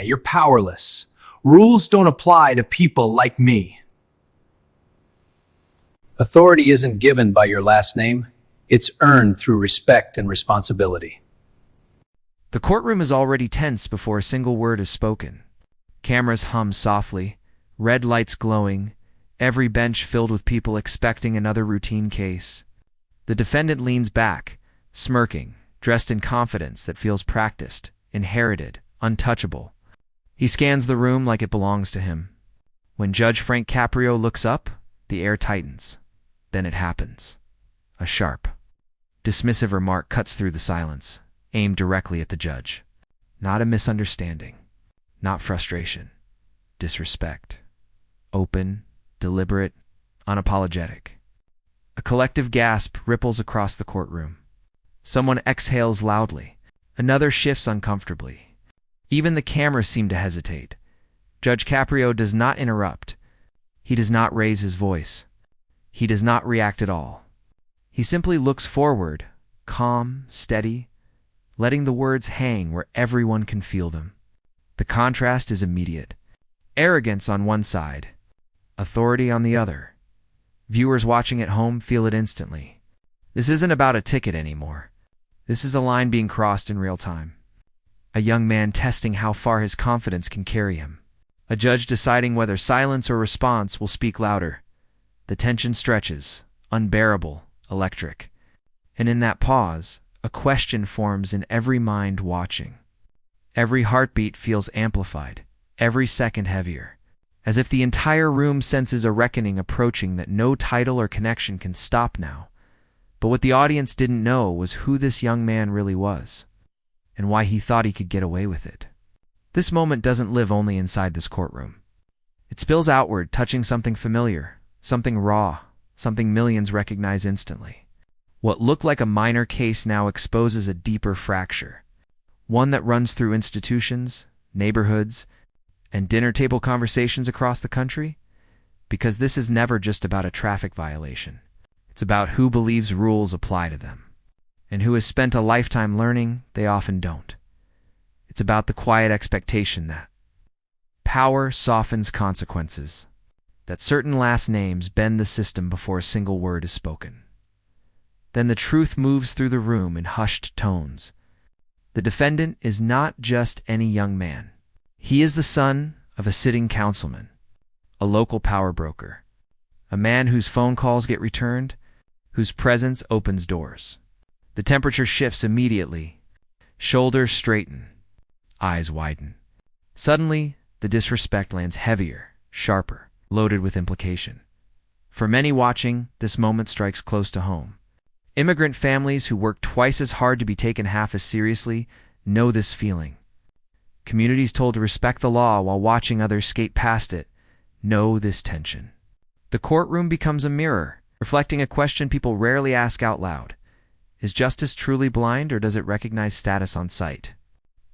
You're powerless. Rules don't apply to people like me. Authority isn't given by your last name. It's earned through respect and responsibility. The courtroom is already tense before a single word is spoken. Cameras hum softly, red lights glowing, every bench filled with people expecting another routine case. The defendant leans back, smirking, dressed in confidence that feels practiced, inherited, untouchable. He scans the room like it belongs to him. When Judge Frank Caprio looks up, the air tightens. Then it happens. A sharp, dismissive remark cuts through the silence, aimed directly at the judge. Not a misunderstanding, not frustration, disrespect. Open, deliberate, unapologetic. A collective gasp ripples across the courtroom. Someone exhales loudly. Another shifts uncomfortably. Even the cameras seem to hesitate. Judge Caprio does not interrupt. He does not raise his voice. He does not react at all. He simply looks forward, calm, steady, letting the words hang where everyone can feel them. The contrast is immediate. Arrogance on one side, authority on the other. Viewers watching at home feel it instantly. This isn't about a ticket anymore. This is a line being crossed in real time. A young man testing how far his confidence can carry him. A judge deciding whether silence or response will speak louder. The tension stretches, unbearable, electric. And in that pause, a question forms in every mind watching. Every heartbeat feels amplified, every second heavier, as if the entire room senses a reckoning approaching that no title or connection can stop now. But what the audience didn't know was who this young man really was, and why he thought he could get away with it. This moment doesn't live only inside this courtroom. It spills outward, touching something familiar, something raw, something millions recognize instantly. What looked like a minor case now exposes a deeper fracture, one that runs through institutions, neighborhoods, and dinner table conversations across the country. Because this is never just about a traffic violation. It's about who believes rules apply to them, and who has spent a lifetime learning they often don't. It's about the quiet expectation that power softens consequences, that certain last names bend the system before a single word is spoken. Then the truth moves through the room in hushed tones. The defendant is not just any young man. He is the son of a sitting councilman, a local power broker, a man whose phone calls get returned, whose presence opens doors. The temperature shifts immediately. Shoulders straighten, eyes widen. Suddenly, the disrespect lands heavier, sharper, loaded with implication. For many watching, this moment strikes close to home. Immigrant families who work twice as hard to be taken half as seriously know this feeling. Communities told to respect the law while watching others skate past it know this tension. The courtroom becomes a mirror, reflecting a question people rarely ask out loud. Is justice truly blind, or does it recognize status on sight?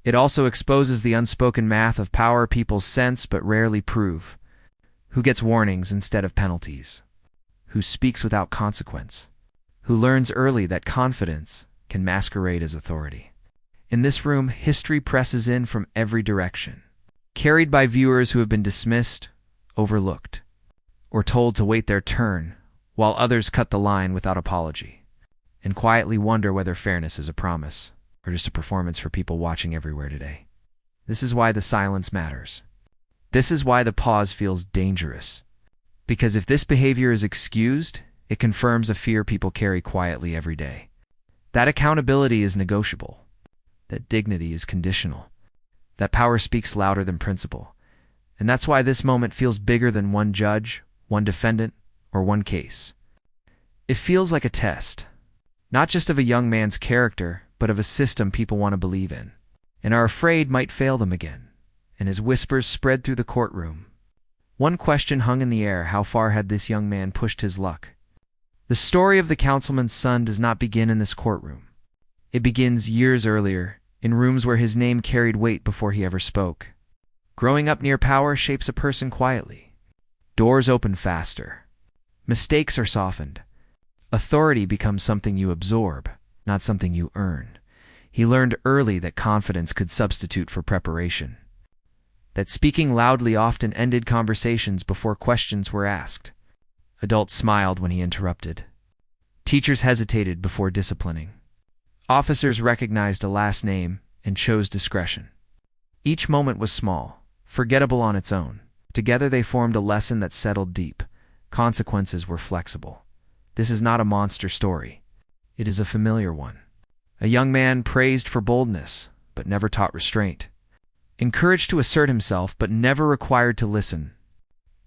It also exposes the unspoken math of power people sense but rarely prove. Who gets warnings instead of penalties? Who speaks without consequence? Who learns early that confidence can masquerade as authority? In this room, history presses in from every direction, carried by viewers who have been dismissed, overlooked, or told to wait their turn, while others cut the line without apology, and quietly wonder whether fairness is a promise or just a performance for people watching everywhere today. This is why the silence matters. This is why the pause feels dangerous. Because if this behavior is excused, it confirms a fear people carry quietly every day. That accountability is negotiable. That dignity is conditional. That power speaks louder than principle. And that's why this moment feels bigger than one judge, one defendant, or one case. It feels like a test, not just of a young man's character, but of a system people want to believe in, and are afraid might fail them again. And as whispers spread through the courtroom, one question hung in the air: how far had this young man pushed his luck? The story of the councilman's son does not begin in this courtroom. It begins years earlier, in rooms where his name carried weight before he ever spoke. Growing up near power shapes a person quietly. Doors open faster. Mistakes are softened. Authority becomes something you absorb, not something you earn. He learned early that confidence could substitute for preparation. that speaking loudly often ended conversations before questions were asked. Adults smiled when he interrupted. Teachers hesitated before disciplining. Officers recognized a last name and chose discretion. Each moment was small, forgettable on its own. Together they formed a lesson that settled deep. Consequences were flexible. This is not a monster story. It is a familiar one. A young man praised for boldness, but never taught restraint. Encouraged to assert himself, but never required to listen.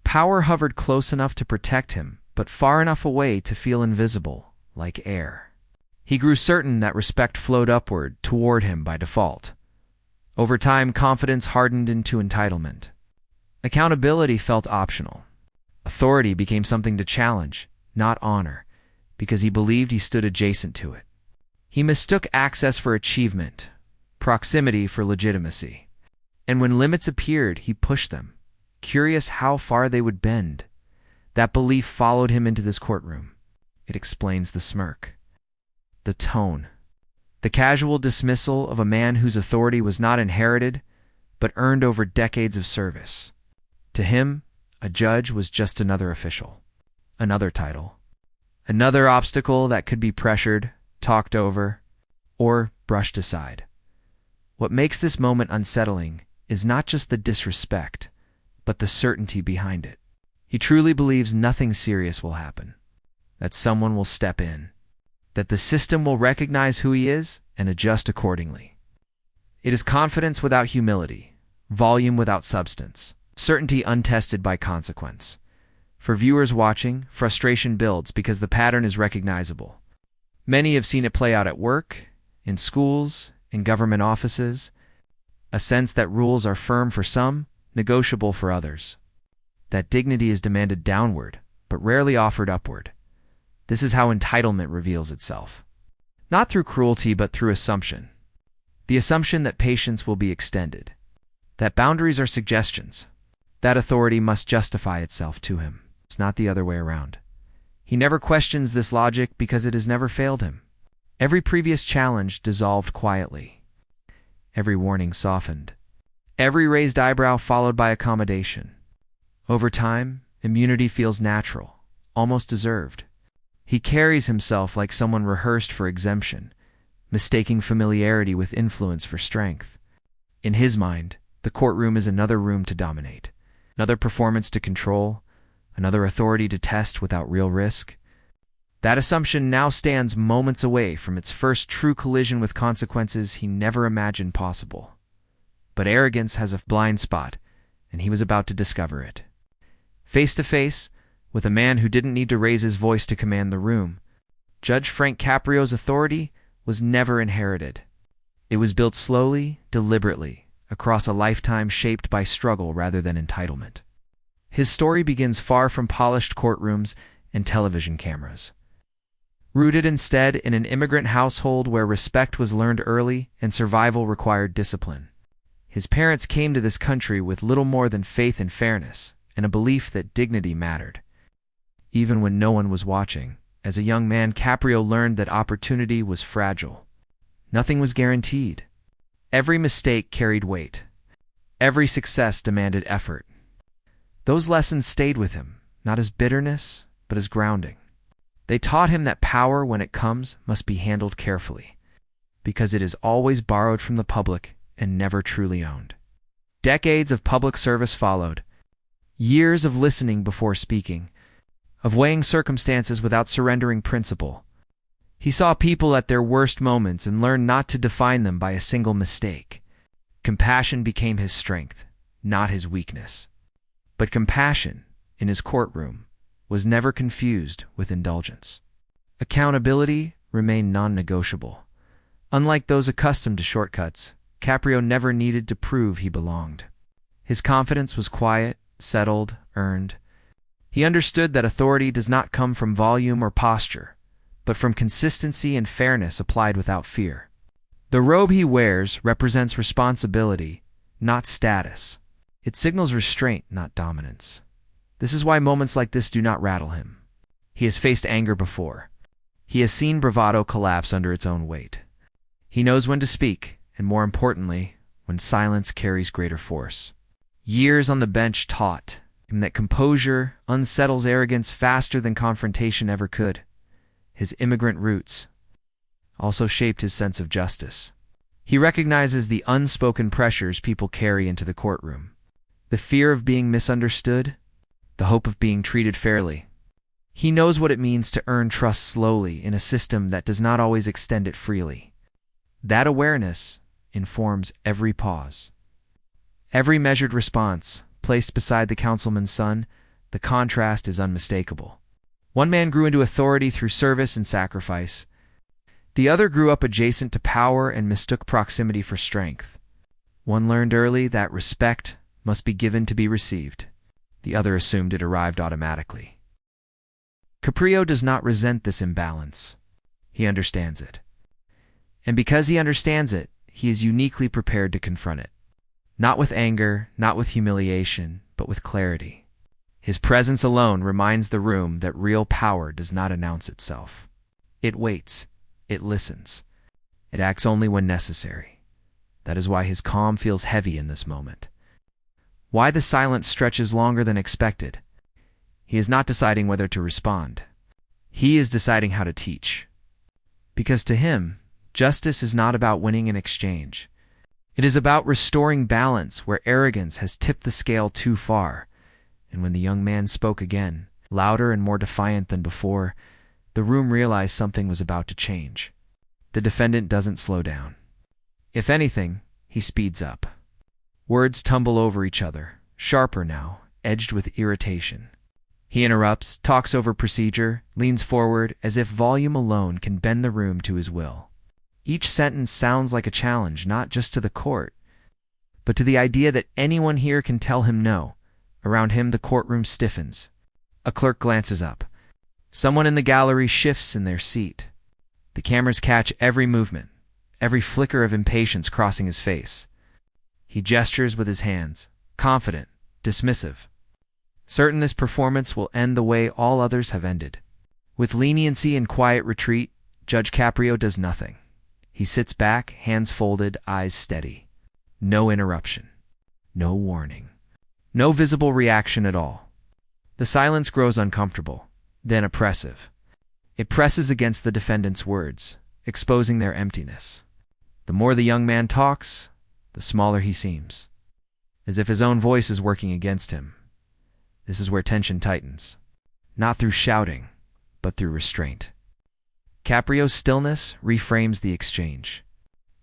Power hovered close enough to protect him, but far enough away to feel invisible, like air. He grew certain that respect flowed upward, toward him by default. Over time, confidence hardened into entitlement. Accountability felt optional. Authority became something to challenge, not honor, because he believed he stood adjacent to it. He mistook access for achievement, proximity for legitimacy. And when limits appeared, he pushed them, curious how far they would bend. That belief followed him into this courtroom. It explains the smirk. The tone. The casual dismissal of a man whose authority was not inherited, but earned over decades of service. To him, a judge was just another official, another title, another obstacle that could be pressured, talked over, or brushed aside. What makes this moment unsettling is not just the disrespect, but the certainty behind it. He truly believes nothing serious will happen, that someone will step in, that the system will recognize who he is and adjust accordingly. It is confidence without humility, volume without substance, certainty untested by consequence. For viewers watching, frustration builds because the pattern is recognizable. Many have seen it play out at work, in schools, in government offices, a sense that rules are firm for some, negotiable for others. That dignity is demanded downward, but rarely offered upward. This is how entitlement reveals itself. Not through cruelty, but through assumption. The assumption that patience will be extended, that boundaries are suggestions, that authority must justify itself to him. It's not the other way around. He never questions this logic because it has never failed him. Every previous challenge dissolved quietly. Every warning softened. Every raised eyebrow followed by accommodation. Over time, immunity feels natural, almost deserved. He carries himself like someone rehearsed for exemption, mistaking familiarity with influence for strength. In his mind, the courtroom is another room to dominate, another performance to control, another authority to test without real risk. That assumption now stands moments away from its first true collision with consequences he never imagined possible. But arrogance has a blind spot, and he was about to discover it. Face to face, with a man who didn't need to raise his voice to command the room, Judge Frank Caprio's authority was never inherited. It was built slowly, deliberately, across a lifetime shaped by struggle rather than entitlement. His story begins far from polished courtrooms and television cameras. Rooted instead in an immigrant household where respect was learned early and survival required discipline. His parents came to this country with little more than faith and fairness, and a belief that dignity mattered. Even when no one was watching, as a young man, Caprio learned that opportunity was fragile. Nothing was guaranteed. Every mistake carried weight. Every success demanded effort. Those lessons stayed with him, not as bitterness, but as grounding. They taught him that power, when it comes, must be handled carefully, because it is always borrowed from the public and never truly owned. Decades of public service followed. Years of listening before speaking, of weighing circumstances without surrendering principle. He saw people at their worst moments and learned not to define them by a single mistake. Compassion became his strength, not his weakness. But compassion, in his courtroom, was never confused with indulgence. Accountability remained non-negotiable. Unlike those accustomed to shortcuts, Caprio never needed to prove he belonged. His confidence was quiet, settled, earned. He understood that authority does not come from volume or posture, but from consistency and fairness applied without fear. The robe he wears represents responsibility, not status. It signals restraint, not dominance. This is why moments like this do not rattle him. He has faced anger before. He has seen bravado collapse under its own weight. He knows when to speak, and more importantly, when silence carries greater force. Years on the bench taught him that composure unsettles arrogance faster than confrontation ever could. His immigrant roots also shaped his sense of justice. He recognizes the unspoken pressures people carry into the courtroom. The fear of being misunderstood, the hope of being treated fairly. He knows what it means to earn trust slowly in a system that does not always extend it freely. That awareness informs every pause. Every measured response, placed beside the councilman's son, the contrast is unmistakable. One man grew into authority through service and sacrifice. The other grew up adjacent to power and mistook proximity for strength. One learned early that respect must be given to be received. The other assumed it arrived automatically. Caprio does not resent this imbalance. He understands it. And because he understands it, he is uniquely prepared to confront it. Not with anger, not with humiliation, but with clarity. His presence alone reminds the room that real power does not announce itself. It waits. It listens. It acts only when necessary. That is why his calm feels heavy in this moment. Why the silence stretches longer than expected. He is not deciding whether to respond. He is deciding how to teach. Because to him, justice is not about winning an exchange. It is about restoring balance where arrogance has tipped the scale too far. And when the young man spoke again, louder and more defiant than before, the room realized something was about to change. The defendant doesn't slow down. If anything, he speeds up. Words tumble over each other, sharper now, edged with irritation. He interrupts, talks over procedure, leans forward as if volume alone can bend the room to his will. Each sentence sounds like a challenge, not just to the court, but to the idea that anyone here can tell him no. Around him, the courtroom stiffens. A clerk glances up. Someone in the gallery shifts in their seat. The cameras catch every movement, every flicker of impatience crossing his face. He gestures with his hands, confident, dismissive, certain this performance will end the way all others have ended. With leniency and quiet retreat, Judge Caprio does nothing. He sits back, hands folded, eyes steady. No interruption. No warning. No visible reaction at all. The silence grows uncomfortable, then oppressive. It presses against the defendant's words, exposing their emptiness. The more the young man talks, the smaller he seems, as if his own voice is working against him. This is where tension tightens, not through shouting, but through restraint. Caprio's stillness reframes the exchange.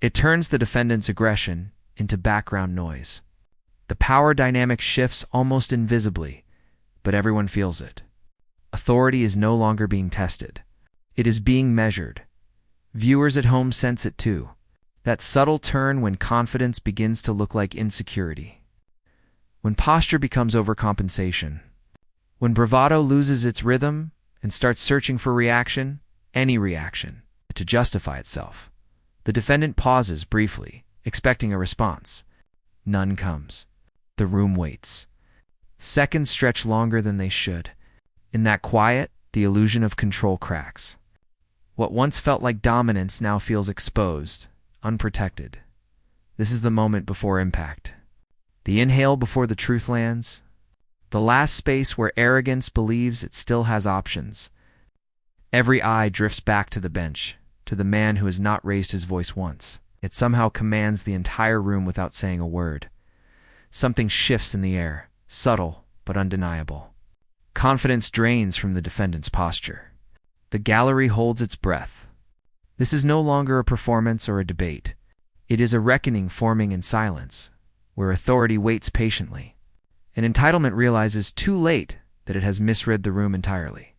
It turns the defendant's aggression into background noise. The power dynamic shifts almost invisibly, but everyone feels it. Authority is no longer being tested. It is being measured. Viewers at home sense it too. That subtle turn when confidence begins to look like insecurity. When posture becomes overcompensation. When bravado loses its rhythm and starts searching for reaction, any reaction, to justify itself. The defendant pauses briefly, expecting a response. None comes. The room waits. Seconds stretch longer than they should. In that quiet, the illusion of control cracks. What once felt like dominance now feels exposed, unprotected. This is the moment before impact. The inhale before the truth lands. The last space where arrogance believes it still has options. Every eye drifts back to the bench, to the man who has not raised his voice once. It somehow commands the entire room without saying a word. Something shifts in the air, subtle but undeniable. Confidence drains from the defendant's posture. The gallery holds its breath. This is no longer a performance or a debate. It is a reckoning forming in silence, where authority waits patiently. And entitlement realizes too late that it has misread the room entirely.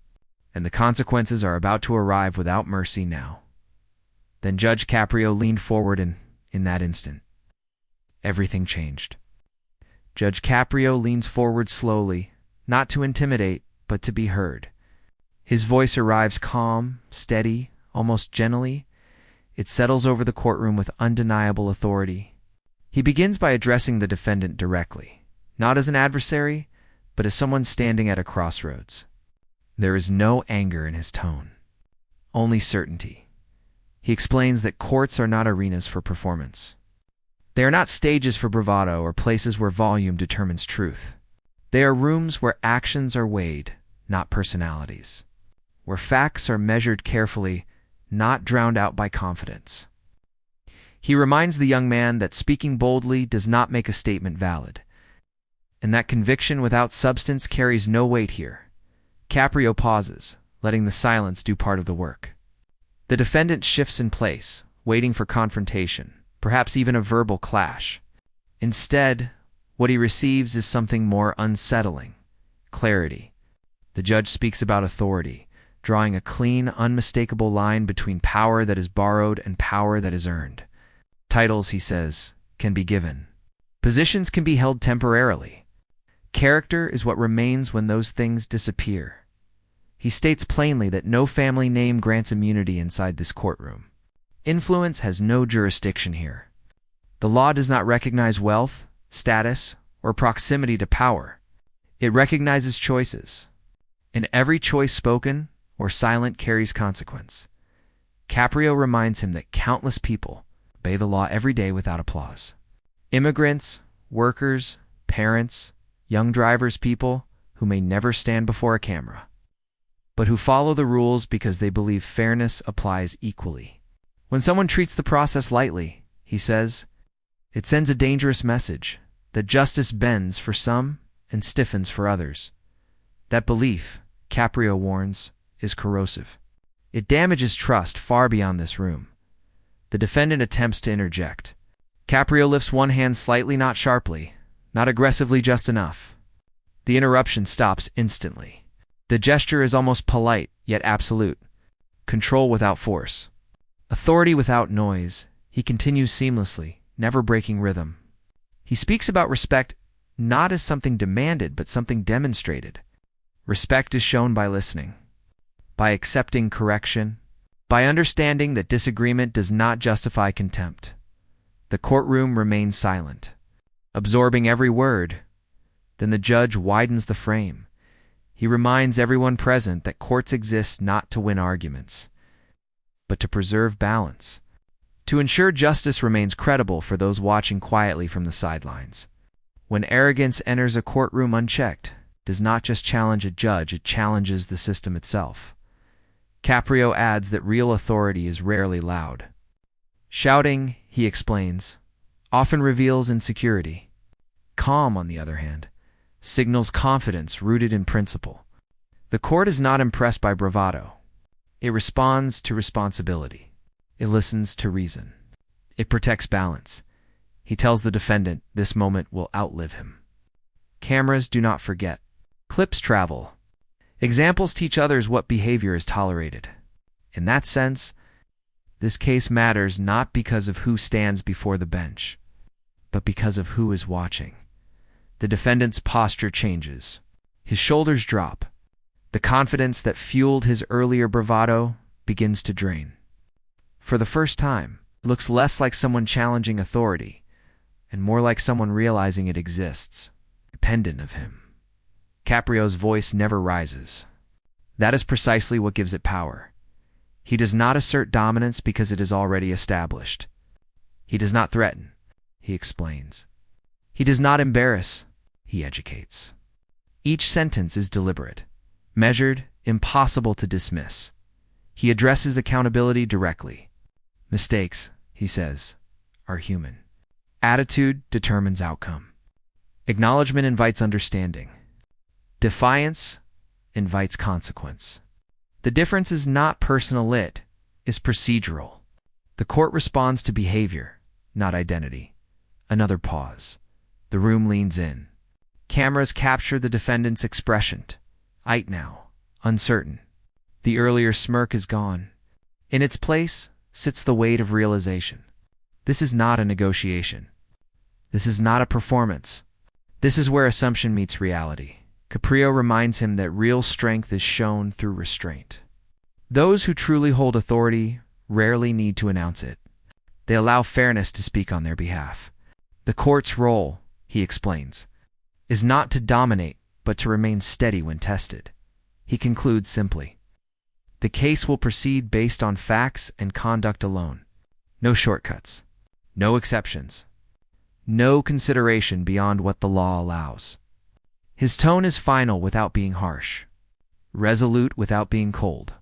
And the consequences are about to arrive without mercy now. Then Judge Caprio leaned forward and, in that instant, everything changed. Judge Caprio leans forward slowly, not to intimidate, but to be heard. His voice arrives calm, steady, almost gently. It settles over the courtroom with undeniable authority. He begins by addressing the defendant directly, not as an adversary, but as someone standing at a crossroads. There is no anger in his tone, only certainty. He explains that courts are not arenas for performance. They are not stages for bravado or places where volume determines truth. They are rooms where actions are weighed, not personalities. Where facts are measured carefully, not drowned out by confidence. He reminds the young man that speaking boldly does not make a statement valid, and that conviction without substance carries no weight here. Caprio pauses, letting the silence do part of the work. The defendant shifts in place, waiting for confrontation, perhaps even a verbal clash. Instead, what he receives is something more unsettling: clarity. The judge speaks about authority, drawing a clean, unmistakable line between power that is borrowed and power that is earned. Titles, he says, can be given. Positions can be held temporarily. Character is what remains when those things disappear. He states plainly that no family name grants immunity inside this courtroom. Influence has no jurisdiction here. The law does not recognize wealth, status, or proximity to power. It recognizes choices, and every choice spoken or silent carries consequence. Caprio reminds him that countless people obey the law every day without applause. Immigrants, workers, parents, young drivers, people who may never stand before a camera, but who follow the rules because they believe fairness applies equally. When someone treats the process lightly, he says, it sends a dangerous message that justice bends for some and stiffens for others. That belief, Caprio warns, is corrosive. It damages trust far beyond this room. The defendant attempts to interject. Caprio lifts one hand slightly, not sharply, not aggressively, just enough. The interruption stops instantly. The gesture is almost polite, yet absolute. Control without force. Authority without noise. He continues seamlessly, never breaking rhythm. He speaks about respect not as something demanded, but something demonstrated. Respect is shown by listening, by accepting correction, by understanding that disagreement does not justify contempt. The courtroom remains silent, absorbing every word. Then the judge widens the frame. He reminds everyone present that courts exist not to win arguments, but to preserve balance, to ensure justice remains credible for those watching quietly from the sidelines. When arrogance enters a courtroom unchecked, it does not just challenge a judge, it challenges the system itself. Caprio adds that real authority is rarely loud. Shouting, he explains, often reveals insecurity. Calm, on the other hand, signals confidence rooted in principle. The court is not impressed by bravado. It responds to responsibility. It listens to reason. It protects balance. He tells the defendant this moment will outlive him. Cameras do not forget. Clips travel. Examples teach others what behavior is tolerated. In that sense, this case matters not because of who stands before the bench, but because of who is watching. The defendant's posture changes. His shoulders drop. The confidence that fueled his earlier bravado begins to drain. For the first time, it looks less like someone challenging authority and more like someone realizing it exists, dependent of him. Caprio's voice never rises. That is precisely what gives it power. He does not assert dominance because it is already established. He does not threaten, he explains. He does not embarrass, he educates. Each sentence is deliberate, measured, impossible to dismiss. He addresses accountability directly. Mistakes, he says, are human. Attitude determines outcome. Acknowledgement invites understanding. Defiance invites consequence. The difference is not personal, it is procedural. The court responds to behavior, not identity. Another pause. The room leans in. Cameras capture the defendant's expression. Right now, uncertain. The earlier smirk is gone. In its place sits the weight of realization. This is not a negotiation. This is not a performance. This is where assumption meets reality. Caprio reminds him that real strength is shown through restraint. Those who truly hold authority rarely need to announce it. They allow fairness to speak on their behalf. The court's role, he explains, is not to dominate, but to remain steady when tested. He concludes simply, the case will proceed based on facts and conduct alone. No shortcuts. No exceptions. no consideration beyond what the law allows. His tone is final without being harsh, resolute without being cold.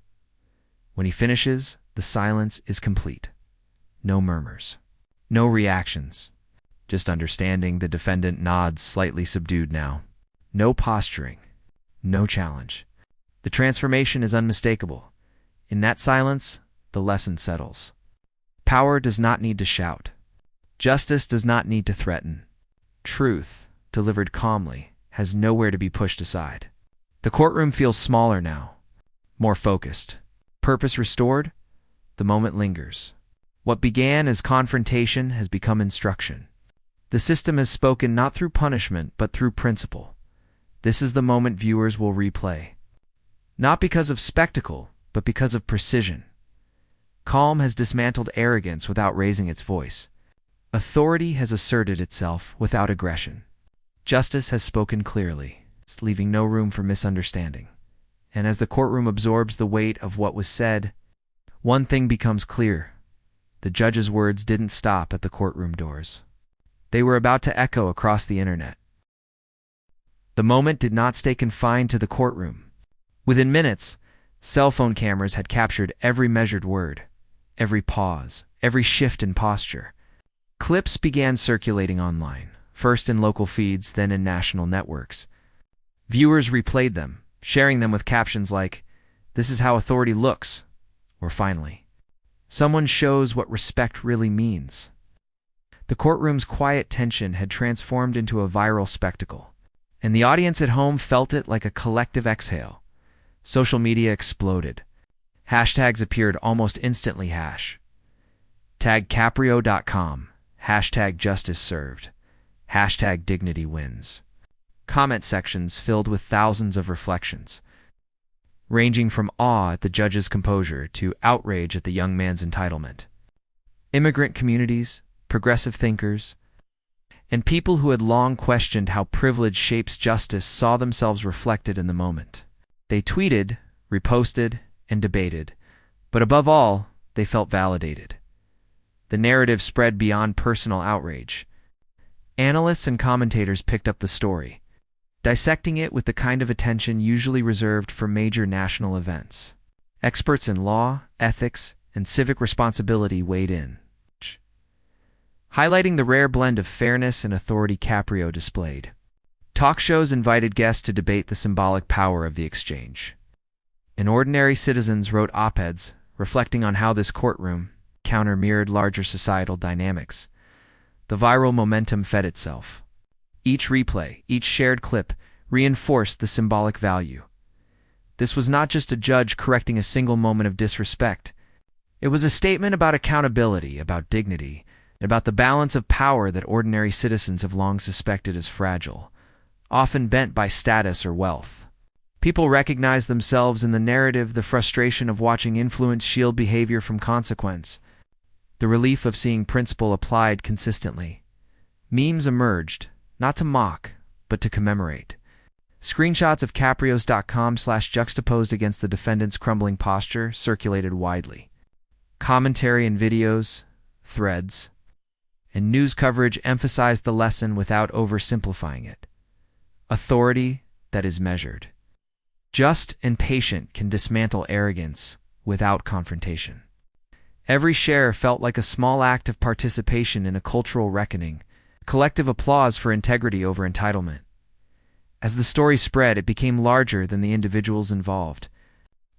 When he finishes, the silence is complete. No murmurs, no reactions, just understanding. The defendant nods, slightly subdued now. No posturing, no challenge. The transformation is unmistakable. In that silence, the lesson settles. Power does not need to shout. Justice does not need to threaten. Truth, delivered calmly, has nowhere to be pushed aside. The courtroom feels smaller now, more focused. Purpose restored, the moment lingers. What began as confrontation has become instruction. The system has spoken not through punishment, but through principle. This is the moment viewers will replay. Not because of spectacle, but because of precision. Calm has dismantled arrogance without raising its voice. Authority has asserted itself without aggression. Justice has spoken clearly, leaving no room for misunderstanding. And as the courtroom absorbs the weight of what was said, one thing becomes clear. The judge's words didn't stop at the courtroom doors. They were about to echo across the internet. The moment did not stay confined to the courtroom. Within minutes, cell phone cameras had captured every measured word, every pause, every shift in posture. Clips began circulating online, first in local feeds, then in national networks. Viewers replayed them, sharing them with captions like, "This is how authority looks," or finally, "Someone shows what respect really means." The courtroom's quiet tension had transformed into a viral spectacle, and the audience at home felt it like a collective exhale. Social media exploded. Hashtags appeared almost instantly. Tag Caprio.com, hashtag justice served, hashtag dignity wins. Comment sections filled with thousands of reflections, ranging from awe at the judge's composure to outrage at the young man's entitlement. Immigrant communities, progressive thinkers, and people who had long questioned how privilege shapes justice saw themselves reflected in the moment. They tweeted, reposted, and debated, but above all, they felt validated. The narrative spread beyond personal outrage. Analysts and commentators picked up the story, dissecting it with the kind of attention usually reserved for major national events. Experts in law, ethics, and civic responsibility weighed in, highlighting the rare blend of fairness and authority Caprio displayed. Talk shows invited guests to debate the symbolic power of the exchange. And ordinary citizens wrote op-eds reflecting on how this courtroom counter-mirrored larger societal dynamics. The viral momentum fed itself. Each replay, each shared clip, reinforced the symbolic value. This was not just a judge correcting a single moment of disrespect. It was a statement about accountability, about dignity, and about the balance of power that ordinary citizens have long suspected as fragile, often bent by status or wealth. People recognize themselves in the narrative, the frustration of watching influence shield behavior from consequence, the relief of seeing principle applied consistently. Memes emerged, not to mock, but to commemorate. Screenshots of Caprios.com/juxtaposed against the defendant's crumbling posture circulated widely. Commentary and videos, threads, and news coverage emphasized the lesson without oversimplifying it. Authority that is measured, just and patient, can dismantle arrogance without confrontation. Every share felt like a small act of participation in a cultural reckoning, collective applause for integrity over entitlement. As the story spread, it became larger than the individuals involved.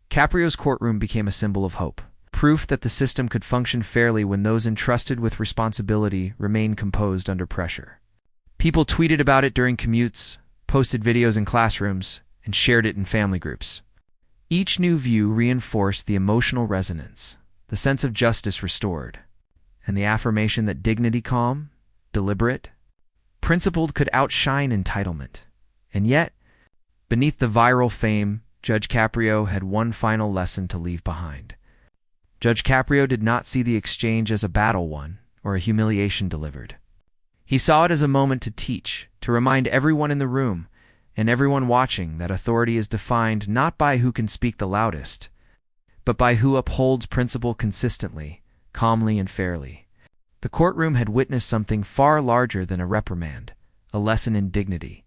Caprio's courtroom became a symbol of hope, proof that the system could function fairly when those entrusted with responsibility remained composed under pressure. People tweeted about it during commutes, posted videos in classrooms, and shared it in family groups. Each new view reinforced the emotional resonance, the sense of justice restored, and the affirmation that dignity, calm, deliberate, principled, could outshine entitlement. And yet, beneath the viral fame, Judge Caprio had one final lesson to leave behind. Judge Caprio did not see the exchange as a battle won or a humiliation delivered. He saw it as a moment to teach, to remind everyone in the room and everyone watching that authority is defined not by who can speak the loudest, but by who upholds principle consistently, calmly, and fairly. The courtroom had witnessed something far larger than a reprimand, a lesson in dignity,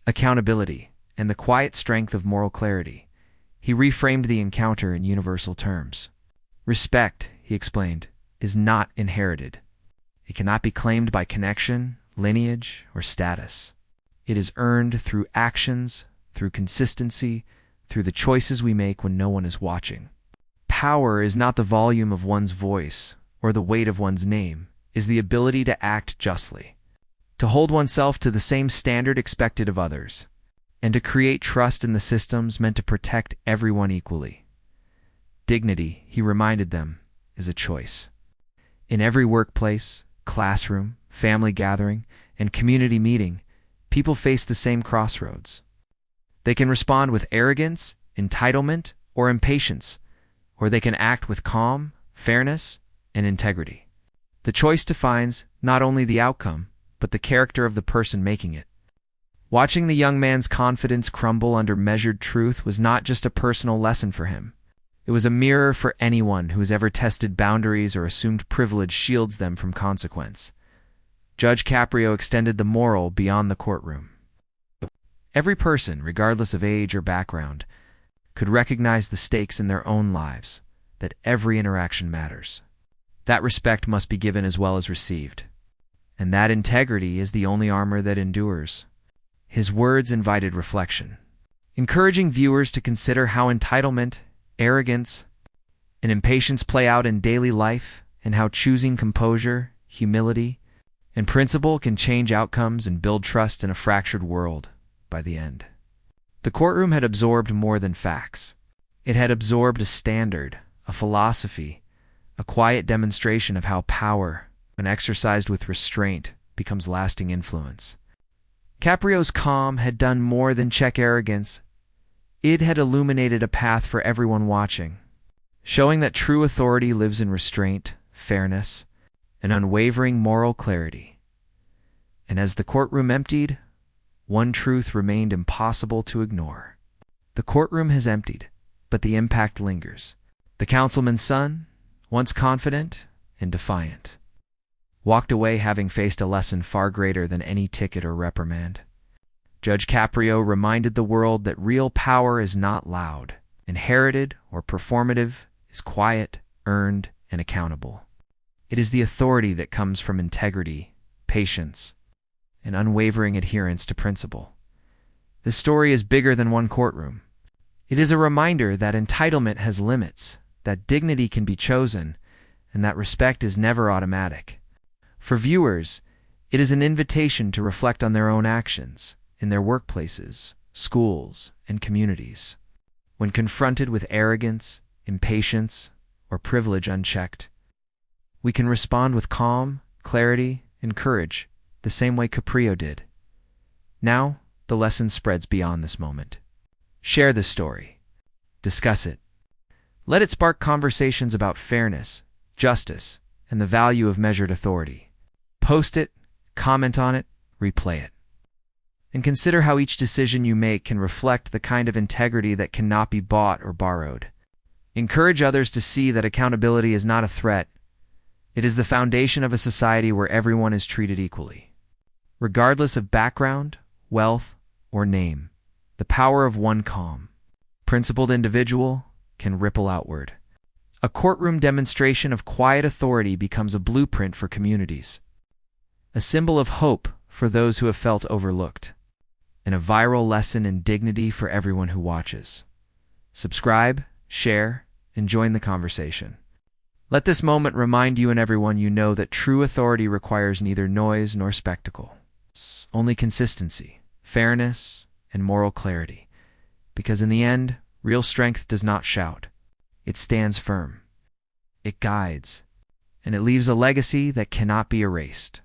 accountability, and the quiet strength of moral clarity. He reframed the encounter in universal terms. Respect, he explained, is not inherited. It cannot be claimed by connection, lineage, or status. It is earned through actions, through consistency, through the choices we make when no one is watching. Power is not the volume of one's voice or the weight of one's name, is the ability to act justly, to hold oneself to the same standard expected of others, and to create trust in the systems meant to protect everyone equally. Dignity, he reminded them, is a choice. In every workplace, classroom, family gathering, and community meeting, people face the same crossroads. They can respond with arrogance, entitlement, or impatience, or they can act with calm, fairness, and integrity. The choice defines not only the outcome, but the character of the person making it. Watching the young man's confidence crumble under measured truth was not just a personal lesson for him. It was a mirror for anyone who has ever tested boundaries or assumed privilege shields them from consequence. Judge Caprio extended the moral beyond the courtroom. Every person, regardless of age or background, could recognize the stakes in their own lives, that every interaction matters. That respect must be given as well as received. And that integrity is the only armor that endures. His words invited reflection, encouraging viewers to consider how entitlement, arrogance, and impatience play out in daily life, and how choosing composure, humility, and principle can change outcomes and build trust in a fractured world by the end. The courtroom had absorbed more than facts. It had absorbed a standard, a philosophy, a quiet demonstration of how power, when exercised with restraint, becomes lasting influence. Caprio's calm had done more than check arrogance. It had illuminated a path for everyone watching, showing that true authority lives in restraint, fairness, and unwavering moral clarity. And as the courtroom emptied, one truth remained impossible to ignore. The courtroom has emptied, but the impact lingers. The councilman's son, once confident and defiant, walked away having faced a lesson far greater than any ticket or reprimand. Judge Caprio reminded the world that real power is not loud, inherited, or performative, is quiet, earned, and accountable. It is the authority that comes from integrity, patience, and unwavering adherence to principle. This story is bigger than one courtroom. It is a reminder that entitlement has limits, that dignity can be chosen, and that respect is never automatic. For viewers, it is an invitation to reflect on their own actions in their workplaces, schools, and communities. When confronted with arrogance, impatience, or privilege unchecked, we can respond with calm, clarity, and courage, the same way Caprio did. Now, the lesson spreads beyond this moment. Share this story. Discuss it. Let it spark conversations about fairness, justice, and the value of measured authority. Post it, comment on it, replay it. And consider how each decision you make can reflect the kind of integrity that cannot be bought or borrowed. Encourage others to see that accountability is not a threat. It is the foundation of a society where everyone is treated equally. Regardless of background, wealth, or name, the power of one calm, principled individual can ripple outward. A courtroom demonstration of quiet authority becomes a blueprint for communities, a symbol of hope for those who have felt overlooked, and a viral lesson in dignity for everyone who watches. Subscribe, share, and join the conversation. Let this moment remind you and everyone you know that true authority requires neither noise nor spectacle, only consistency, fairness, and moral clarity. Because in the end, real strength does not shout. It stands firm. It guides. And it leaves a legacy that cannot be erased.